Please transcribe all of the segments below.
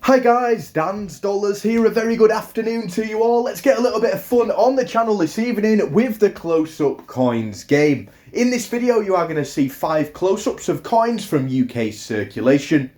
Hi guys, Dan's Dollars here. A very good afternoon to you all. Let's get a little bit of fun on the channel this evening with the close-up coins game. In this video you are going to see 5 close-ups of coins from UK circulation.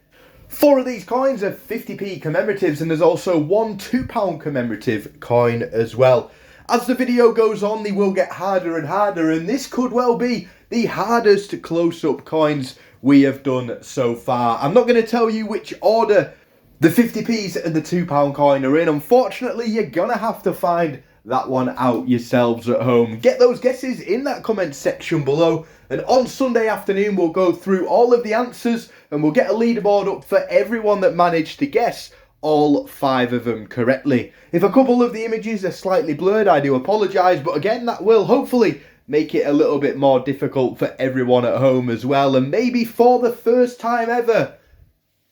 4 of these coins are 50p commemoratives and there's also one £2 commemorative coin as well. As the video goes on they will get harder and harder, and this could well be the hardest close-up coins we have done so far. I'm not going to tell you which order the 50p's and the £2 coin are in. Unfortunately, you're gonna have to find that one out yourselves at home. Get those guesses in that comment section below, and on Sunday afternoon we'll go through all of the answers and we'll get a leaderboard up for everyone that managed to guess all 5 of them correctly. If a couple of the images are slightly blurred, I do apologise, but again, that will hopefully make it a little bit more difficult for everyone at home as well. And maybe for the first time ever,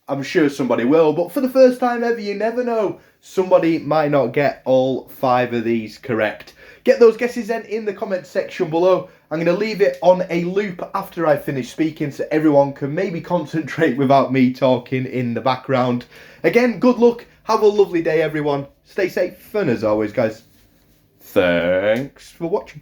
I'm sure somebody will, but for the first time ever, you never know, somebody might not get all 5 of these correct. Get those guesses then in the comment section below. I'm going to leave it on a loop after I finish speaking so everyone can maybe concentrate without me talking in the background. Again, good luck, have a lovely day everyone, stay safe, and as always guys, thanks for watching.